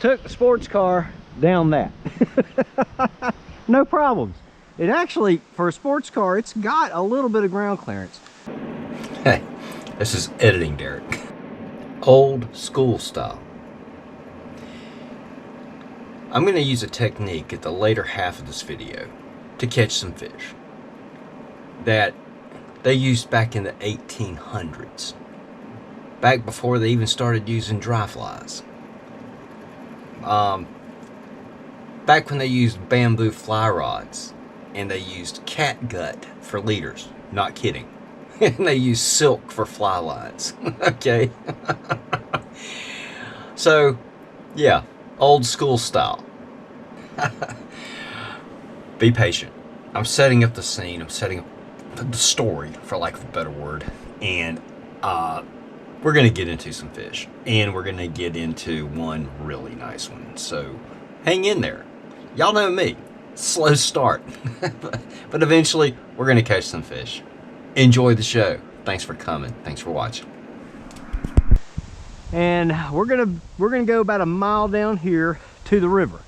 Took the sports car down that. No problems. It actually, for a sports car, it's got a little bit of ground clearance. Hey, this is editing, Derek. Old school style. I'm going to use a technique at the later half of this video to catch some fish that they used back in the 1800s. Back before they even started using dry flies. Back when they used bamboo fly rods and they used catgut for leaders. Not kidding. And they used silk for fly lines. Okay. So, yeah, old school style. Be patient. I'm setting up the scene. I'm setting up the story, for lack of a better word. And we're going to get into some fish. And we're going to get into one really nice one. So, hang in there. Y'all know me. Slow start. But eventually, we're going to catch some fish. Enjoy the show. Thanks for coming. Thanks for watching. And we're gonna go about a mile down here to the river.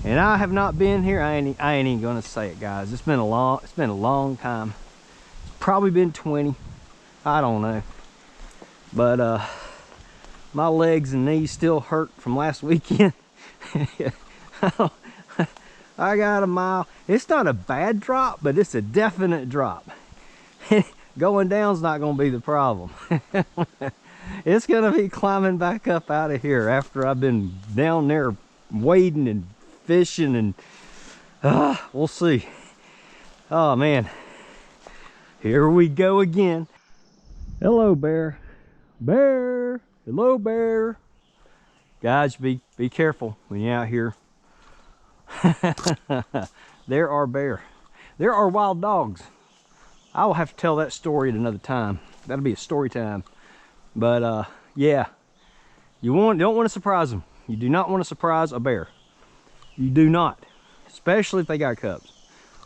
And I have not been here. I ain't even gonna say it, guys. It's been a long time. It's probably been 20. I don't know. But my legs and knees still hurt from last weekend. I got a mile. It's not a bad drop, but it's a definite drop. Going down's not going to be the problem. It's going to be climbing back up out of here after I've been down there wading and fishing, and we'll see. Oh man, here we go again. Hello, bear. Bear. Hello, bear. Guys, be careful when you're out here. There are bear. There are wild dogs. I will have to tell that story at another time. That'll be a story time. But yeah, don't want to surprise them. You do not want to surprise a bear. You do not, especially if they got cubs.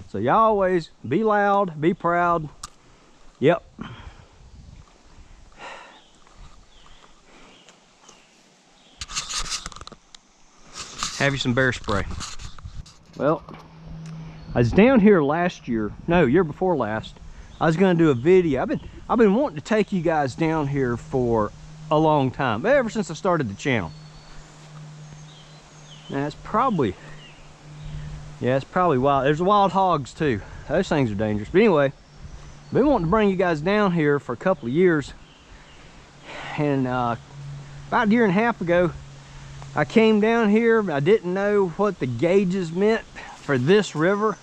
So y'all always be loud, be proud. Yep. Have you some bear spray. Well, I was down here last year, no, year before last. I was going to do a video. I've been wanting to take you guys down here for a long time, ever since I started the channel. Now it's probably wild. There's wild hogs too. Those things are dangerous. But anyway, I've been wanting to bring you guys down here for a couple of years. And about a year and a half ago, I came down here. I didn't know what the gauges meant for this river.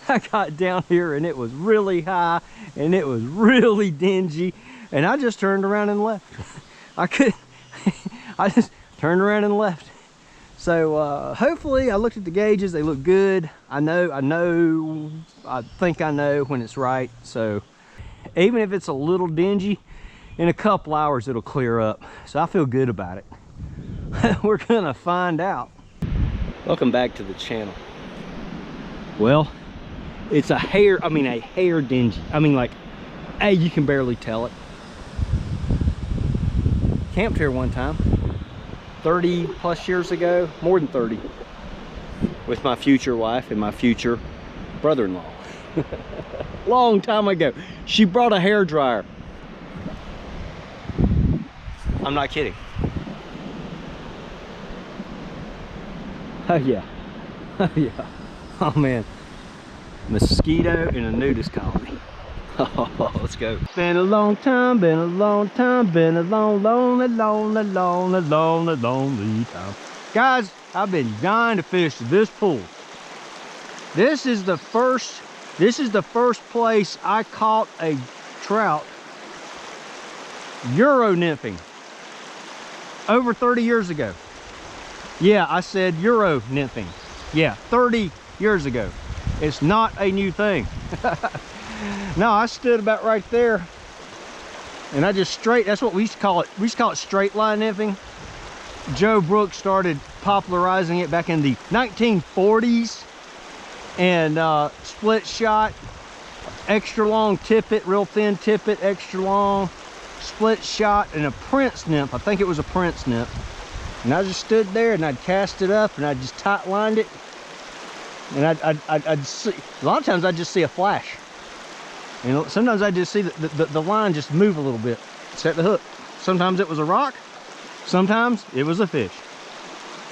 I got down here and it was really high and it was really dingy, and I just turned around and left. I just turned around and left. So hopefully, I looked at the gauges, they look good. I think I know when it's right. So even if it's a little dingy, in a couple hours it'll clear up. So I feel good about it. We're gonna find out. Welcome back to the channel. Well, it's a hair dingy. I mean, like, hey, you can barely tell it. Camped here one time, 30 plus years ago, more than 30, with my future wife and my future brother-in-law. Long time ago. She brought a hair dryer. I'm not kidding. Oh yeah. Oh yeah. Oh man. Mosquito in a nudist colony. Oh, let's go. Been a long time, been a long time, been a long, lonely time. Guys, I've been dying to fish this pool. This is the first place I caught a trout Euro nymphing over 30 years ago. Yeah, I said Euro nymphing. Yeah, 30 years ago. It's not a new thing. No, I stood about right there and I just that's what we used to call it. We used to call it straight line nymphing. Joe Brooks started popularizing it back in the 1940s. And split shot, extra long tippet, real thin tippet, extra long, split shot and a prince nymph. I think it was a prince nymph. And I just stood there and I'd cast it up and I'd just tight lined it. And I'd see, a lot of times I'd just see a flash. You know, sometimes I just see the line just move a little bit, set the hook. Sometimes it was a rock, sometimes it was a fish.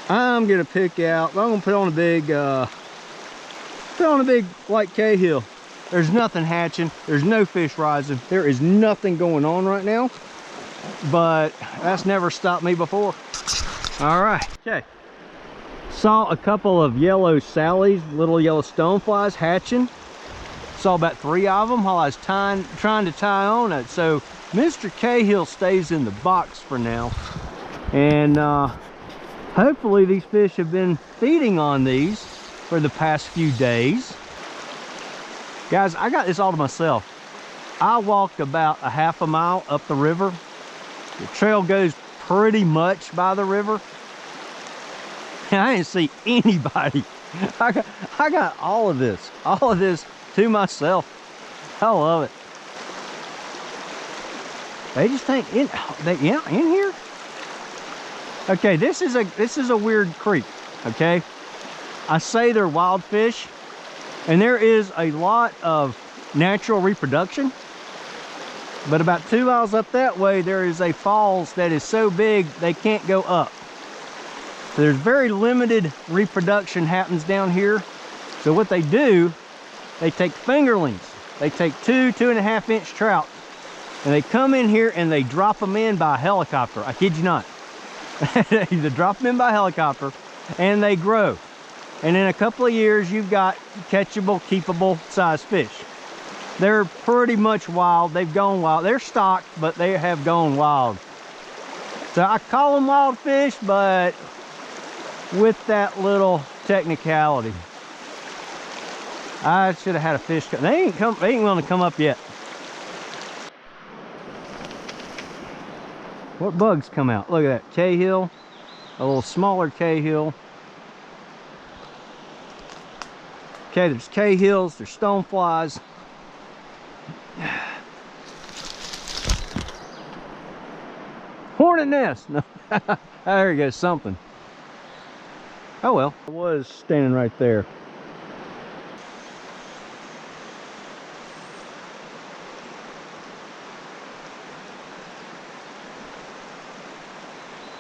I'm gonna pick out, I'm gonna put on a big white Cahill. There's nothing hatching, there's no fish rising, there is nothing going on right now, but that's never stopped me before. All right, okay. Saw a couple of yellow sallies, little yellow stoneflies hatching. Saw about 3 of them while I was trying to tie on it. So Mr. Cahill stays in the box for now. And hopefully these fish have been feeding on these for the past few days. Guys, I got this all to myself. I walked about a half a mile up the river. The trail goes pretty much by the river. And I didn't see anybody. I got all of this to myself. I love it. They just ain't in here. Okay, this is a weird creek. Okay, I say they're wild fish, and there is a lot of natural reproduction. But about 2 miles up that way, there is a falls that is so big they can't go up. So there's very limited reproduction happens down here. So what they do, they take fingerlings. They take 2.5 inch trout, and they come in here and they drop them in by helicopter. I kid you not. They drop them in by helicopter and they grow. And in a couple of years, you've got catchable, keepable size fish. They're pretty much wild. They've gone wild. They're stocked, but they have gone wild. So I call them wild fish, but with that little technicality. I should have had a fish come. They ain't willing to come up yet. What bugs come out? Look at that Cahill, a little smaller Cahill. Okay, there's Cahills, there's stoneflies. Hornet nest. No. There goes something. Oh well, I was standing right there.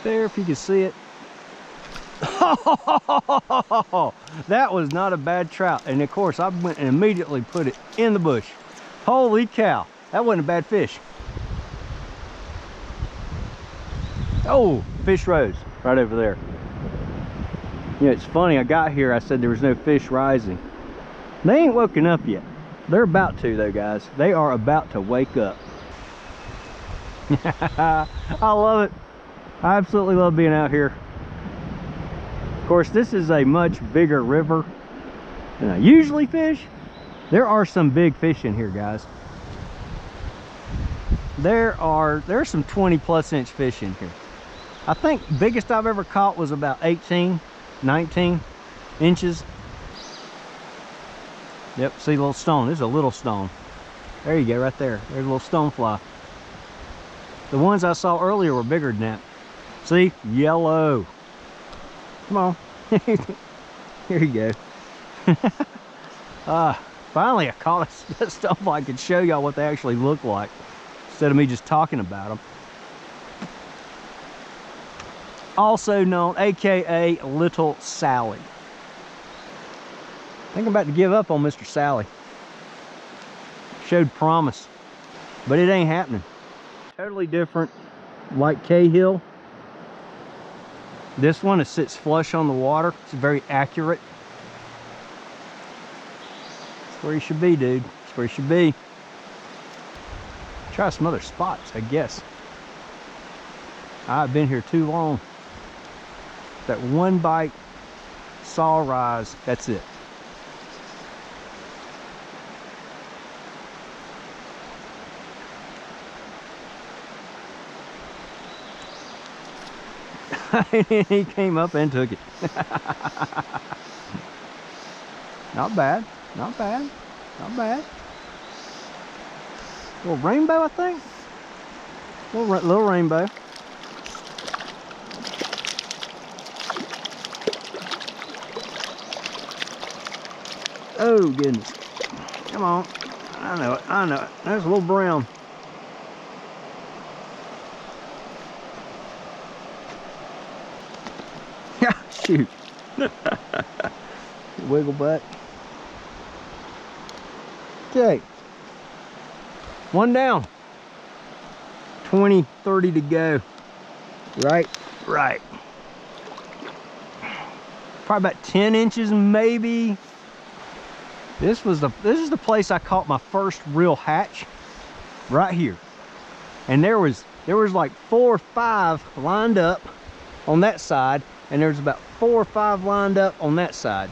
There, if you can see it. That was not a bad trout. And of course, I went and immediately put it in the bush. Holy cow, that wasn't a bad fish. Oh, fish rose right over there. You know, it's funny, I got here, I said there was no fish rising. They ain't woken up yet. They're about to though, guys. They are about to wake up. I love it. I absolutely love being out here. Of course, this is a much bigger river than I usually fish. There are some big fish in here, guys. There's some 20+ inch fish in here. I think biggest I've ever caught was about 18, 19 inches. Yep, see a little stone. There's a little stone. There you go, right there. There's a little stone fly. The ones I saw earlier were bigger than that. See, yellow. Come on. Here you go. Finally I caught a stuff I could show y'all what they actually look like instead of me just talking about them. Also known, AKA Little Sally. I think I'm about to give up on Mr. Sally. Showed promise, but it ain't happening. Totally different, like Cahill. This one, it sits flush on the water. It's very accurate. That's where you should be, dude. That's where you should be. Try some other spots, I guess. I've been here too long. That one bite, saw rise, that's it. He came up and took it. Not bad, not bad, not bad. Little rainbow, I think. Little rainbow. Oh goodness. Come on. I know it. I know it. There's a little brown. Yeah, shoot. Wiggle back. Okay. One down. 20, 30 to go. Right? Right. Probably about 10 inches maybe. This is the place I caught my first real hatch. Right here. And there was like 4 or 5 lined up on that side, and there's about 4 or 5 lined up on that side.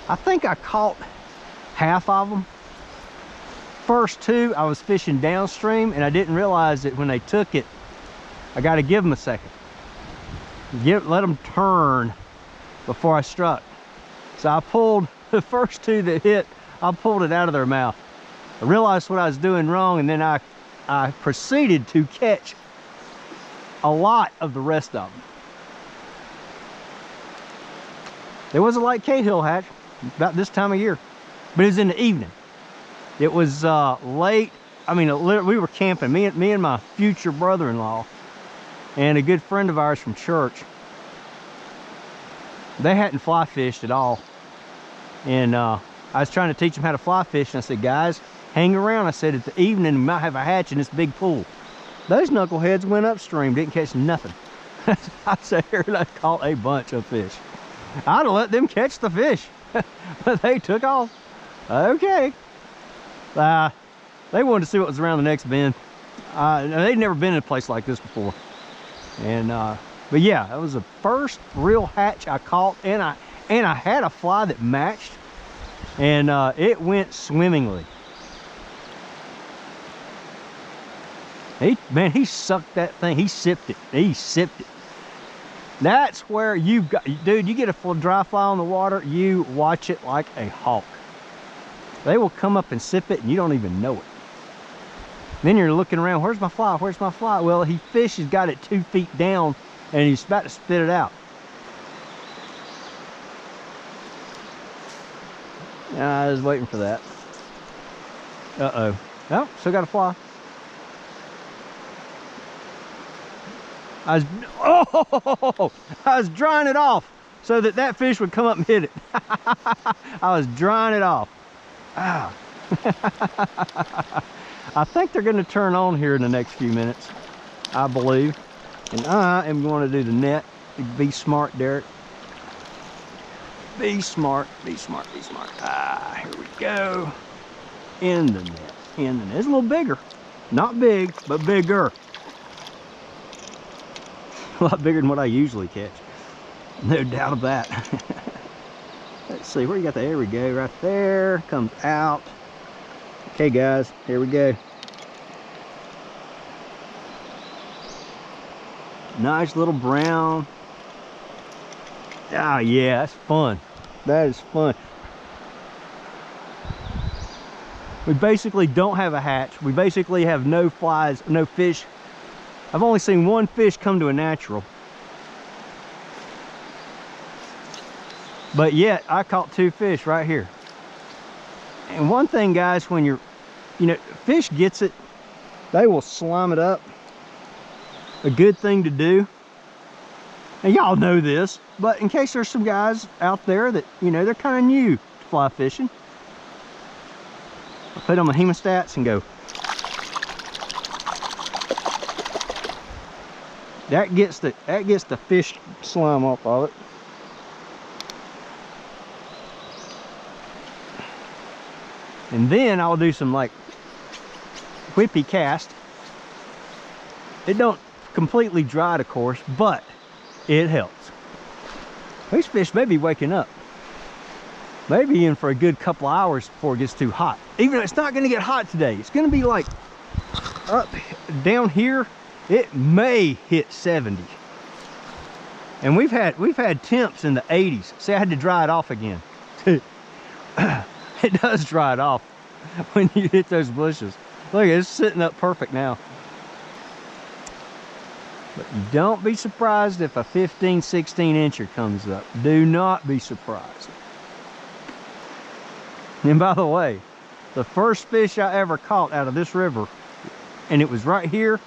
I think I caught half of them. First 2 I was fishing downstream, and I didn't realize that when they took it, I got to give them a second. Let them turn before I struck. So I pulled the first 2 that hit. I pulled it out of their mouth. I realized what I was doing wrong, and then I proceeded to catch a lot of the rest of them. There was a light Cahill hatch about this time of year, but it was in the evening. It was late. I mean, we were camping, me and my future brother-in-law and a good friend of ours from church. They hadn't fly fished at all, and I was trying to teach them how to fly fish, and I said, guys, hang around. I said, at the evening we might have a hatch in this big pool. Those knuckleheads went upstream, didn't catch nothing. I sat here and I caught a bunch of fish. I'd have let them catch the fish, but they took off. Okay. They wanted to see what was around the next bend. They'd never been in a place like this before. And but yeah, that was the first real hatch I caught, and I had a fly that matched, and it went swimmingly. He sucked that thing. He sipped it. He sipped it. That's where you've got, dude, you get a dry fly on the water, you watch it like a hawk. They will come up and sip it, and you don't even know it. Then you're looking around, where's my fly? Where's my fly? Well, fish has got it 2 feet down, and he's about to spit it out. I was waiting for that. Uh-oh. Oh, still got a fly. I was drying it off so that fish would come up and hit it. I was drying it off. Ah. I think they're going to turn on here in the next few minutes, I believe. And I am going to do the net. Be smart, Derek. Be smart, be smart, be smart. Ah, here we go. In the net, in the net. It's a little bigger. Not big, but bigger. A lot bigger than what I usually catch. No doubt of that. Let's see, where you got the, there we go, right there. Comes out. Okay guys, here we go. Nice little brown. Ah, yeah, that's fun. That is fun. We basically don't have a hatch. We basically have no flies, no fish. I've only seen 1 fish come to a natural. But yet, I caught 2 fish right here. And one thing, guys, when you're, fish gets it, they will slime it up. A good thing to do. And y'all know this, but in case there's some guys out there that, they're kind of new to fly fishing, I put on my hemostats and go. That gets the fish slime off of it. And then I'll do some like whippy cast. It don't completely dry it, of course, but it helps. These fish may be waking up. Maybe in for a good couple hours before it gets too hot. Even though it's not going to get hot today. It's going to be like up down here. It may hit 70. And we've had temps in the 80s. See, I had to dry it off again. It does dry it off when you hit those bushes. Look, it's sitting up perfect now. But you don't be surprised if a 15, 16 incher comes up. Do not be surprised. And by the way, the first fish I ever caught out of this river, and it was right here,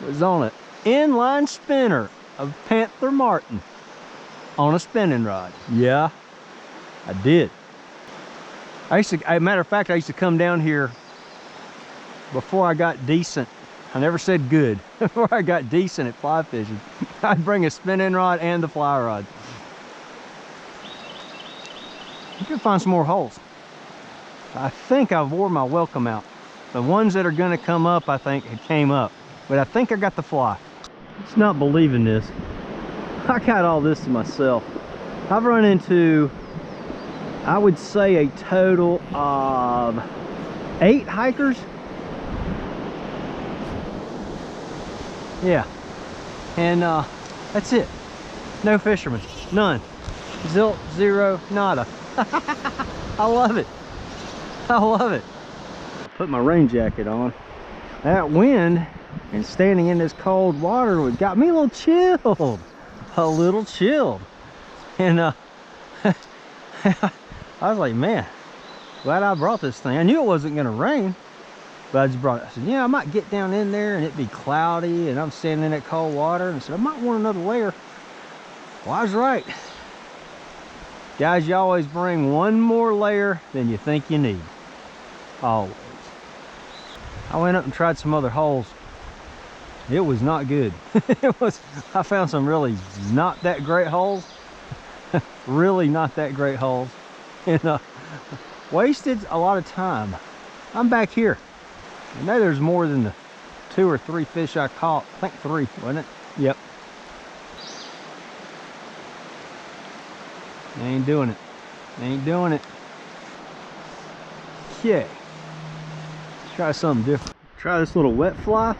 was on an inline spinner of Panther Martin on a spinning rod. Yeah, I did. As a matter of fact, I used to come down here before I got decent. I never said good. Before I got decent at fly fishing, I'd bring a spinning rod and the fly rod. You can find some more holes. I think I've wore my welcome out. The ones that are gonna come up, I think, it came up. But I think I got the fly. It's not believing this. I got all this to myself. I've run into, I would say, a total of 8 hikers. Yeah. And that's it. No fishermen. None. Zilch, zero, nada. I love it. I love it. Put my rain jacket on. That wind and standing in this cold water got me a little chilled. A little chilled. And I was like, man, glad I brought this thing. I knew it wasn't gonna rain, but I just brought it. I said, yeah, I might get down in there and it'd be cloudy and I'm standing in that cold water. And I said, I might want another layer. Well, I was right. Guys, you always bring one more layer than you think you need. Always. I went up and tried some other holes. It was not good. I found some really not that great holes. Really not that great holes. And wasted a lot of time. I'm back here. I know there's more than the 2 or 3 fish I caught. I think 3, wasn't it? Yep. They ain't doing it. They ain't doing it. Okay. Let's try something different. Try this little wet fly.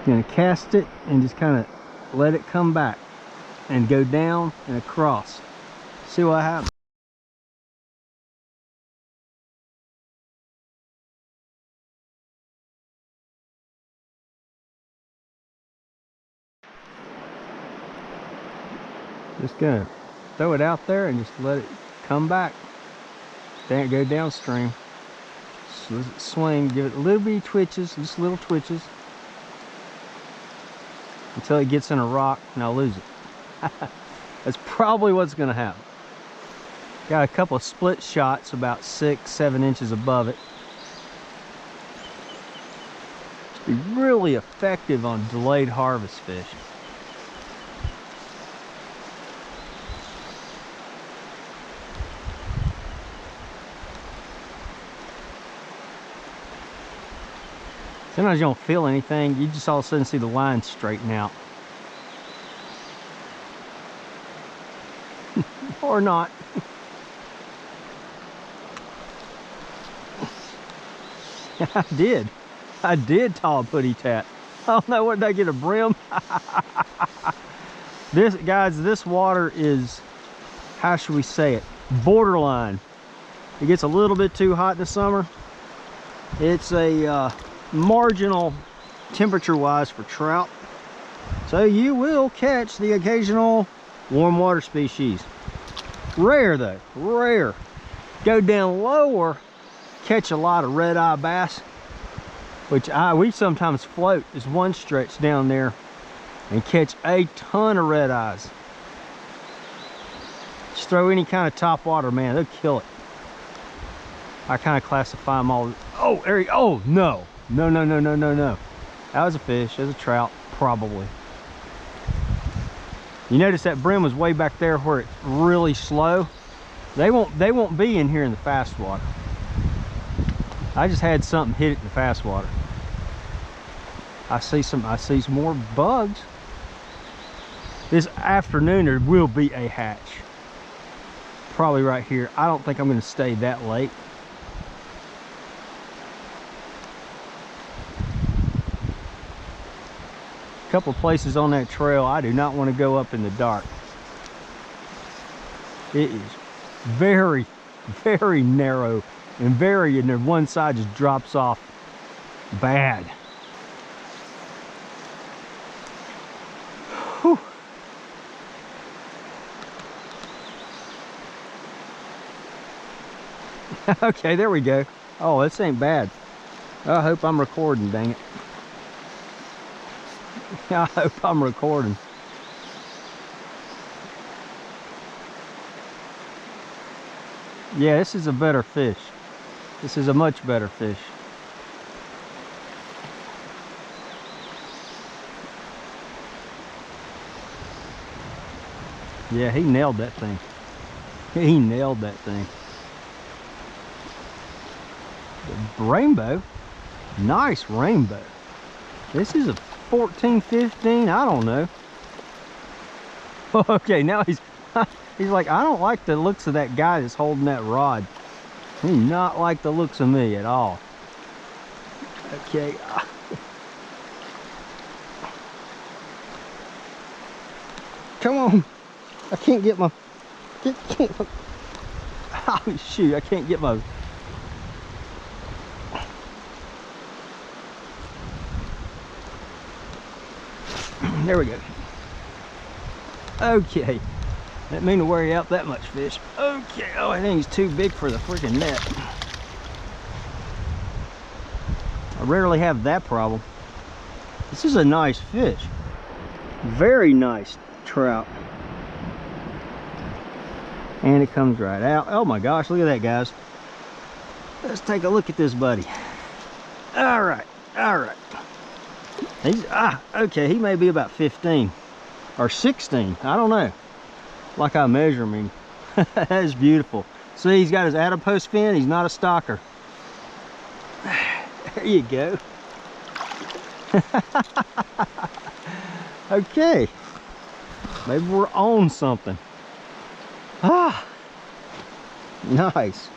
Gonna cast it and just kind of let it come back and go down and across. See what happens. Just gonna throw it out there and just let it come back. Then go downstream. Just let it swing, give it a little bitty twitches, just little twitches, until it gets in a rock and I'll lose it. That's probably what's gonna happen. Got a couple of split shots about 6, 7 inches above it. Be really effective on delayed harvest fish. Sometimes you don't feel anything, you just all of a sudden see the line straighten out. Or not. I did tall putty tat. I don't know, what did I get, a brim? This, guys, this water is, how should we say it, borderline. It gets a little bit too hot in the summer. It's a marginal temperature wise for trout, so you will catch the occasional warm water species. Rare though, rare. Go down lower, catch a lot of red-eye bass, which we sometimes float as one stretch down there and catch a ton of red eyes. Just throw any kind of top water, man, they'll kill it. I kind of classify them all. Oh, Eric, oh no. No. That was a fish, that was a trout, probably. You notice that brim was way back there where it's really slow. They won't be in here in the fast water. I just had something hit it in the fast water. I see some more bugs. This afternoon there will be a hatch. Probably right here. I don't think I'm gonna stay that late. Couple places on that trail I do not want to go up in the dark. It is very, very narrow and then one side just drops off bad. Whew. Okay, there we go. Oh, this ain't bad. I hope I'm recording, dang it. I hope I'm recording. Yeah, this is a better fish. This is a much better fish. Yeah, he nailed that thing. He nailed that thing. The rainbow. Nice rainbow. This is a 14, 15, I don't know. Okay, now he's like, I don't like the looks of that guy that's holding that rod. He do not like the looks of me at all. Okay. Come on. I can't get my... Oh, shoot, I can't get my... There we go. Okay. Didn't mean to wear you out that much fish. Okay. Oh, I think he's too big for the freaking net. I rarely have that problem. This is a nice fish. Very nice trout. And it comes right out. Oh my gosh, look at that, guys. Let's take a look at this buddy. All right, all right. He's, okay, he may be about 15 or 16, I don't know. Like I measure him. That is beautiful. See, he's got his adipose fin, he's not a stalker. There you go. Okay, maybe we're on something. Nice.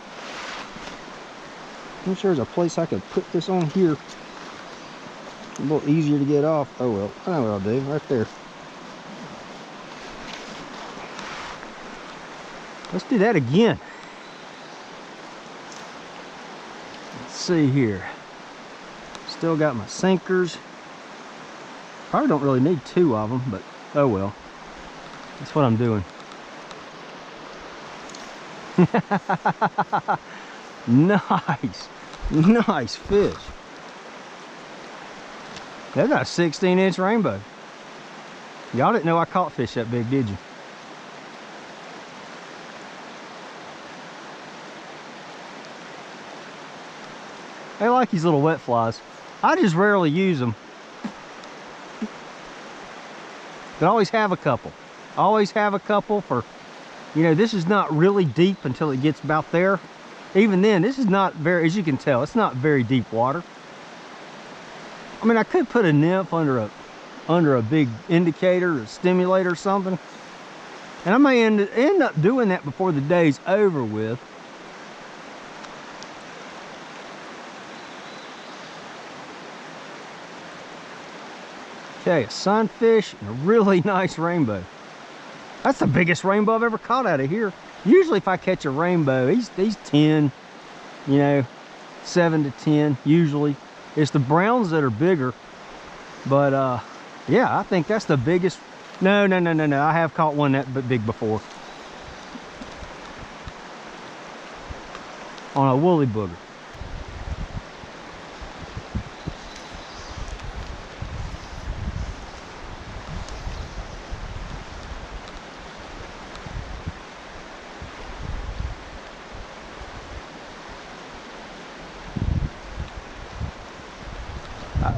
I'm sure there's a place I could put this on here. A little easier to get off. Oh well, I know what I'll do, right there. Let's do that again. Let's see here. Still got my sinkers. Probably don't really need two of them, but oh well. That's what I'm doing. Nice. Nice fish. That's got a 16-inch rainbow. Y'all didn't know I caught fish that big, did you? I like these little wet flies. I just rarely use them. But I always have a couple. I always have a couple for, you know, this is not really deep until it gets about there. Even then, this is not very, as you can tell, it's not very deep water. I mean, I could put a nymph under a big indicator or stimulator or something. And I may end up doing that before the day's over with. Okay, a sunfish and a really nice rainbow. That's the biggest rainbow I've ever caught out of here. Usually if I catch a rainbow, he's 10, you know, 7 to 10 usually. It's the browns that are bigger, but yeah, I think that's the biggest. No, I have caught one that big before. On a woolly booger.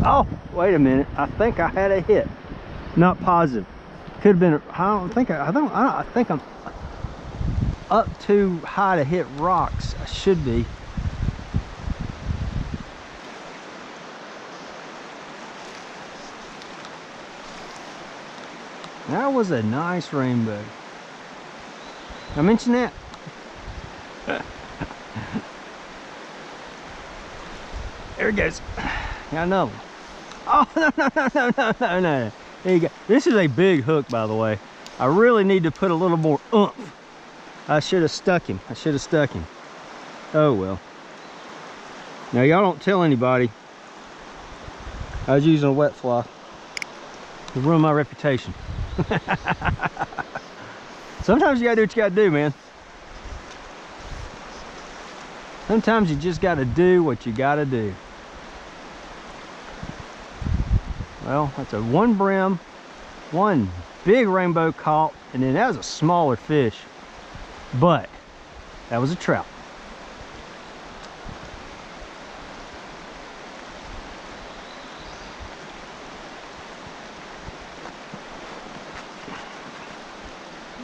Oh, wait a minute. I think I had a hit. Not positive. Could have been. I think I'm up too high to hit rocks. I should be. That was a nice rainbow. I mentioned that. There it goes. Got another one. Oh, no. There you go. This is a big hook, by the way. I really need to put a little more oomph. I should have stuck him. Oh, well. Now, y'all don't tell anybody I was using a wet fly to ruin my reputation. Sometimes you gotta do what you gotta do, man. Sometimes you just gotta do what you gotta do. Well, that's a one brim, one big rainbow caught, and then that was a smaller fish, but that was a trout.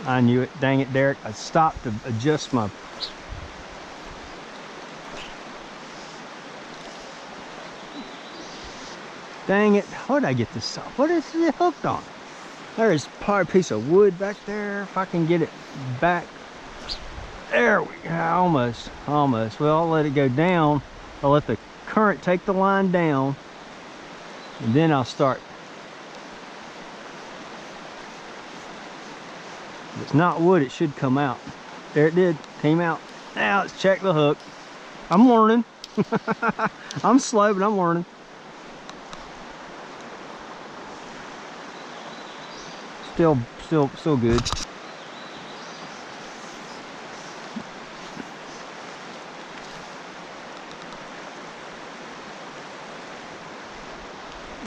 I knew it. Dang it, Derek. I stopped to adjust my... Dang it. How did I get this off? What is it hooked on? There's part piece of wood back there. If I can get it back. There we go. Almost. Almost. Well, I'll let it go down. I'll let the current take the line down. And then I'll start. If it's not wood, it should come out. There it did. Came out. Now let's check the hook. I'm learning. I'm slow, but I'm learning. Still good.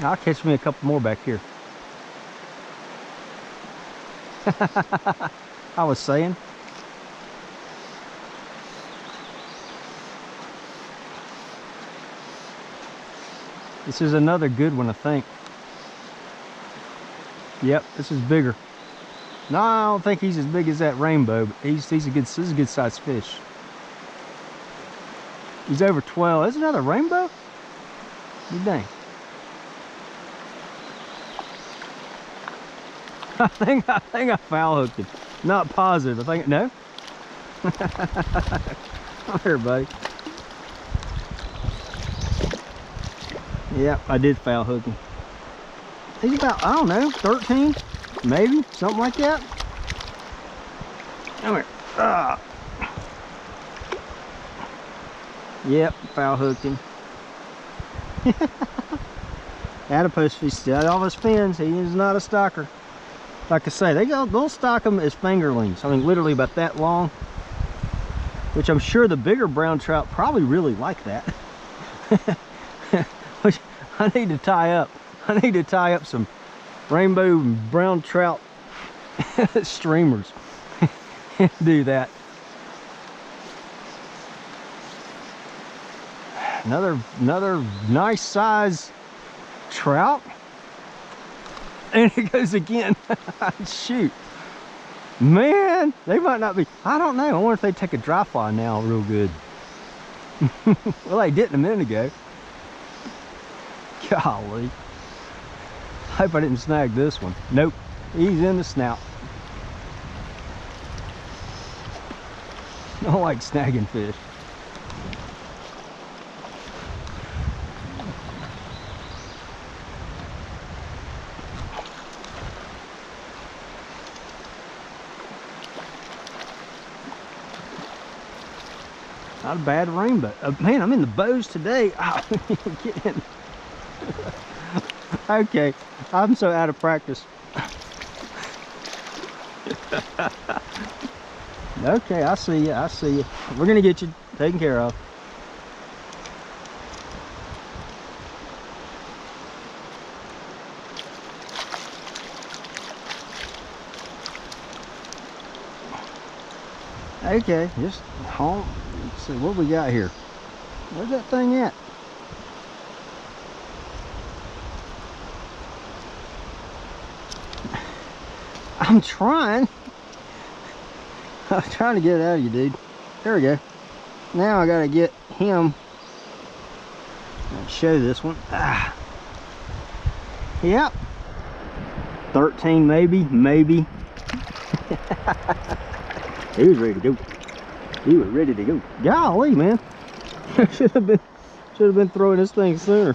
I'll catch me a couple more back here. I was saying. This is another good one, I think. Yep, this is bigger. No, I don't think he's as big as that rainbow, but this is a good sized fish. He's over 12. There's another rainbow? You dang. I think I foul hooked him. Not positive. I think no. Come here, buddy. Yep, I did foul hook him. He's about, I don't know, 13, maybe, something like that. Come here. Yep, foul hooked him. Adipose fish still all his fins. He is not a stocker. Like I say, they'll stock them as fingerlings. I mean, literally about that long. Which I'm sure the bigger brown trout probably really like that. Which I need to tie up. I need to tie up some rainbow brown trout streamers. Do that. Another nice size trout. And it goes again. Shoot. Man, they might not be. I don't know. I wonder if they take a dry fly now real good. Well, they didn't a minute ago. Golly. I hope I didn't snag this one. Nope. He's in the snout. I don't like snagging fish. Not a bad rainbow. Man, I'm in the bows today. Oh, get in. Okay, I'm so out of practice. Okay, I see you. I see you. We're gonna get you taken care of. Okay, just home. Let's see what we got here. Where's that thing at? I'm trying. I'm trying to get it out of you, dude. There we go. Now I gotta get him. I'll show this one. Ah. Yep. 13 maybe. He was ready to go. He was ready to go. Golly, man. should have been throwing this thing sooner.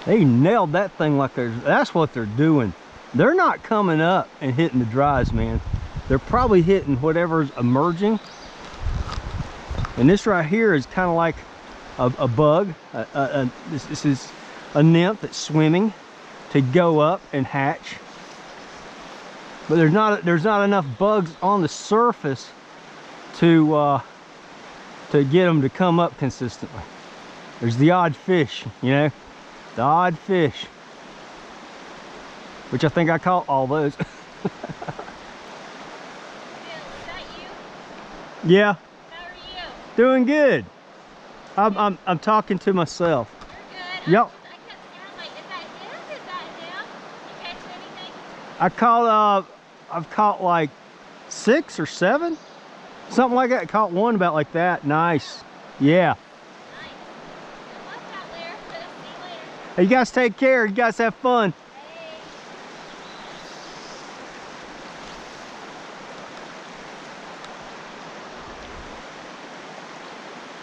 They nailed that thing like that's what they're doing. They're not coming up and hitting the dries, man. They're probably hitting whatever's emerging. And this right here is kind of like a bug. This is a nymph that's swimming to go up and hatch. But there's not enough bugs on the surface to get them to come up consistently. There's the odd fish, you know, the odd fish, which I think I caught all those. Bill, is that you? Yeah. How are you? Doing good. I'm talking to myself. You're good. Yep. I kept sounding like, is that him? Is that him? You catch anything? I've caught like 6 or 7, something like that. Caught one about like that. Nice. Yeah. Nice. Good luck out there. See you later. Hey, you guys take care. You guys have fun. Hey.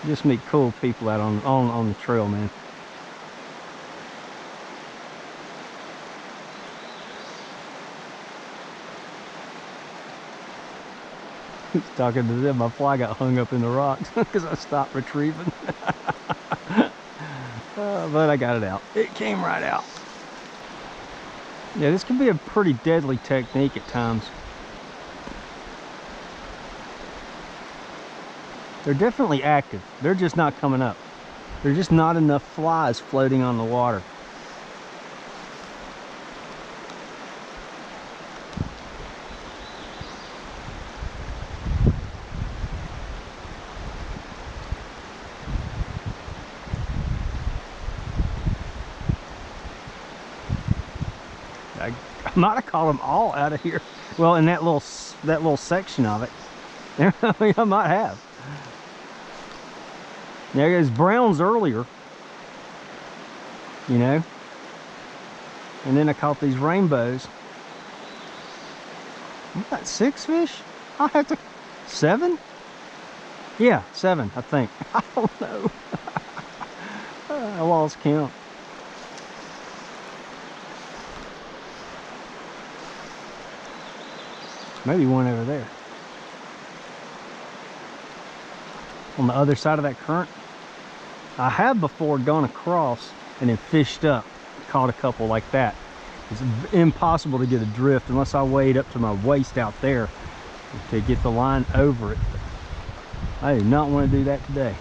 Just meet cool people out on the trail, man. Talking to them, my fly got hung up in the rocks because I stopped retrieving. But I got it out. It came right out. Yeah, this can be a pretty deadly technique at times. They're definitely active. They're just not coming up. There's just not enough flies floating on the water. I might have caught them all out of here. Well, in that little section of it. I might have. Yeah, it was browns earlier, you know, and then I caught these rainbows. I got 6 fish. I have to 7. Yeah, 7, I think. I don't know. I lost count. Maybe one over there. On the other side of that current. I have before gone across and then fished up, caught a couple like that. It's impossible to get a drift unless I wade up to my waist out there to get the line over it. I do not want to do that today.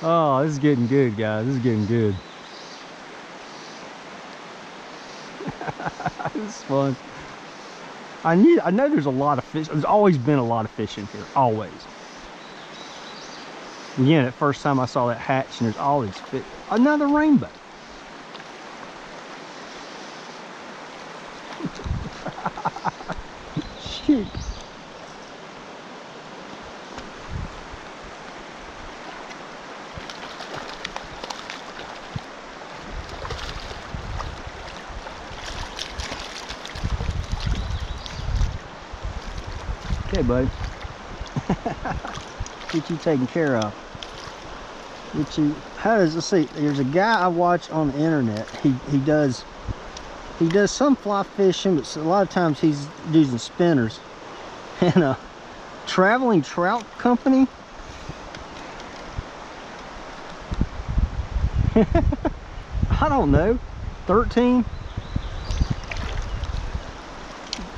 Oh, this is getting good, guys. This is getting good. This is fun. I know there's a lot of fish. There's always been a lot of fish in here, always. Again, at first time I saw that hatch, and there's all these fish. Another rainbow. Shoot. Okay, buddy. Get you taken care of. Get you. How does let's see? There's a guy I watch on the internet. He does some fly fishing, but a lot of times he's using spinners. And a traveling trout company. I don't know. 13.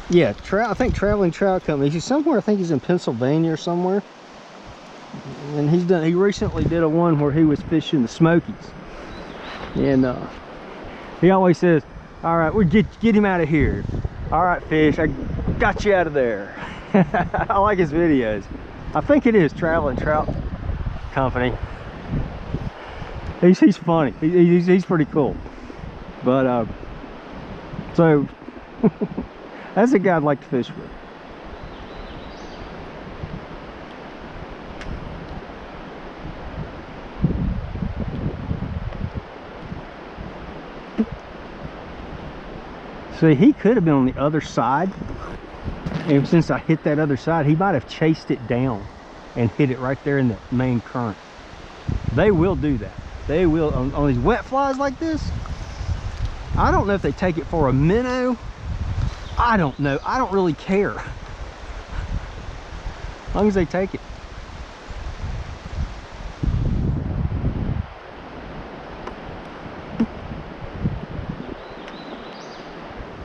Yeah, I think Traveling Trout Company. He's somewhere. I think he's in Pennsylvania or somewhere. And he recently did a one where he was fishing the Smokies. And he always says, "All right, we'll get him out of here. All right, fish, I got you out of there." I like his videos. I think it is Traveling Trout Company. He's funny. He's pretty cool. But so. That's a guy I'd like to fish with. See, he could have been on the other side. And since I hit that other side, he might have chased it down and hit it right there in the main current. They will do that. They will, on these wet flies like this. I don't know if they take it for a minnow. I don't know. I don't really care. As long as they take it.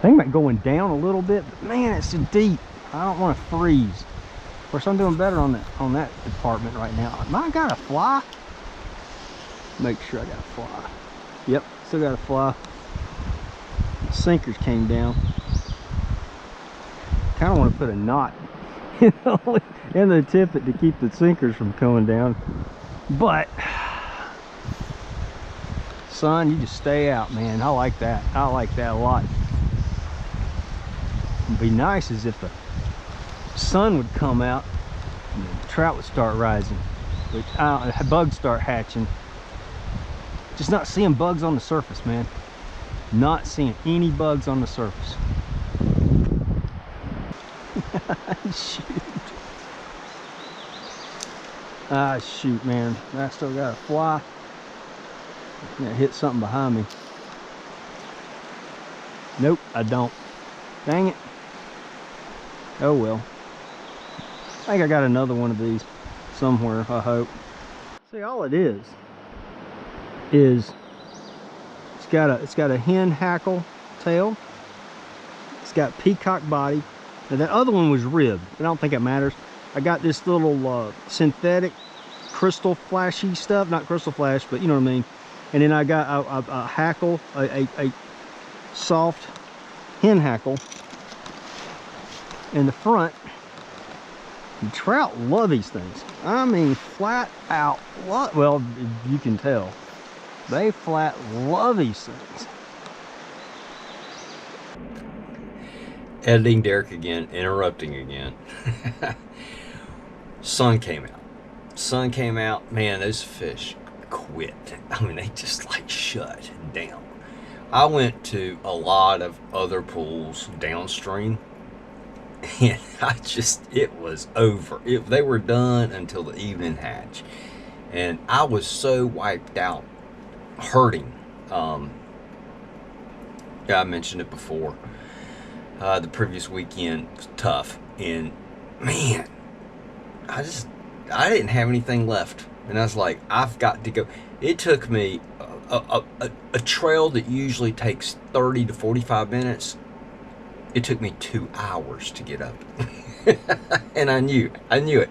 Think about going down a little bit, but man, it's too deep. I don't want to freeze. Of course, I'm doing better on that department right now. Am I got a fly? Make sure I got a fly. Yep, still got a fly. Sinkers came down. Kind of want to put a knot in the tippet to keep the sinkers from coming down, but son, you just stay out, man. I like that. I like that a lot. It'd be nice as if the sun would come out and the trout would start rising, which bugs start hatching. Just not seeing bugs on the surface, man. Not seeing any bugs on the surface. Shoot. Ah, shoot, man. I still got a fly. I'm gonna hit something behind me. Nope, I don't. Dang it. Oh well. I think I got another one of these somewhere, I hope. See, all it is it's got a hen hackle tail. It's got peacock body. Now that other one was ribbed, but I don't think it matters. I got this little synthetic crystal flashy stuff, not crystal flash, but you know what I mean. And then I got a hackle, a soft hen hackle in the front. And trout love these things. I mean, flat out love. Well, you can tell. They flat love these things. Editing Derek again, interrupting again. Sun came out. Sun came out. Man, those fish quit. I mean, they just like shut down. I went to a lot of other pools downstream, and it was over. They were done until the evening hatch, and I was so wiped out, hurting. Yeah, I mentioned it before. The previous weekend was tough, and man, I didn't have anything left, and I was like, I've got to go. It took me a trail that usually takes 30 to 45 minutes. It took me 2 hours to get up. And I knew it.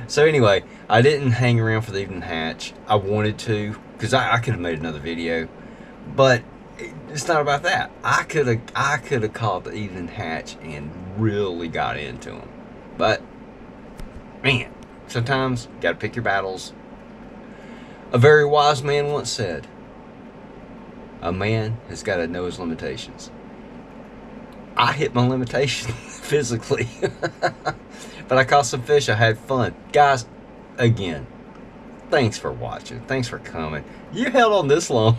So anyway, I didn't hang around for the evening hatch. I wanted to, because I could have made another video, but it's not about that. I could have caught the evening hatch and really got into them. But man, sometimes you got to pick your battles. A very wise man once said, a man has got to know his limitations. I hit my limitation physically. But I caught some fish. I had fun. Guys, again, thanks for watching. Thanks for coming. You held on this long.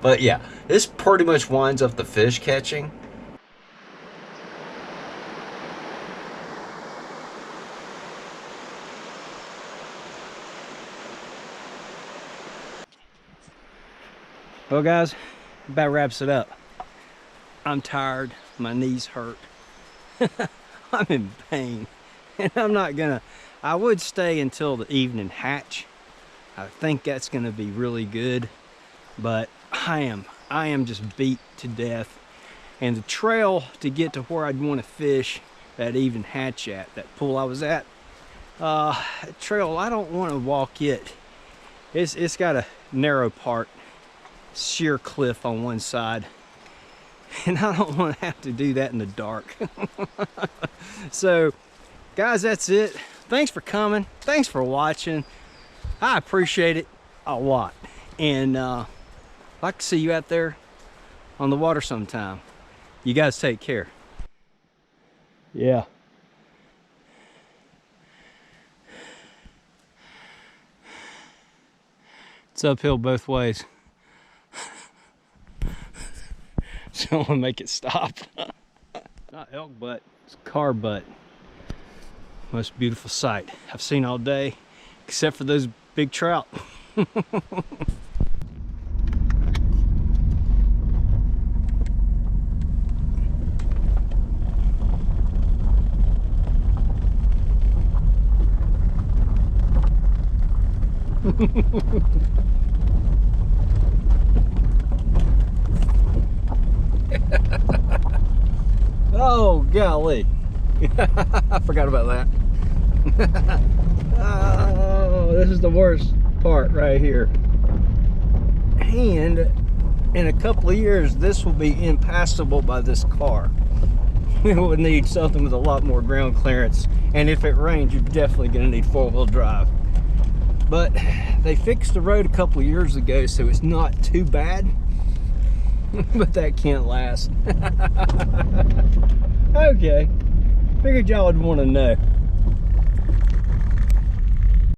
But yeah, this pretty much winds up the fish catching. Well guys, about wraps it up. I'm tired, my knees hurt. I'm in pain, and I would stay until the evening hatch. I think that's gonna be really good, but I am just beat to death. And the trail to get to where I'd want to fish that evening hatch at, that pool I was at, trail, I don't want to walk it. It's got a narrow part, sheer cliff on one side, and I don't want to have to do that in the dark. So guys, that's it. Thanks for coming, thanks for watching. I appreciate it a lot, and I'd like to see you out there on the water sometime. You guys take care. Yeah. It's uphill both ways. Don't make it stop. Not elk butt, it's car butt. Most beautiful sight I've seen all day, except for those big trout. Oh golly. I forgot about that. Oh, this is the worst part right here. And in a couple of years this will be impassable by this car. We would need something with a lot more ground clearance, and if it rains you're definitely going to need four-wheel drive. But they fixed the road a couple of years ago, so it's not too bad. But that can't last. Okay, figured y'all would want to know.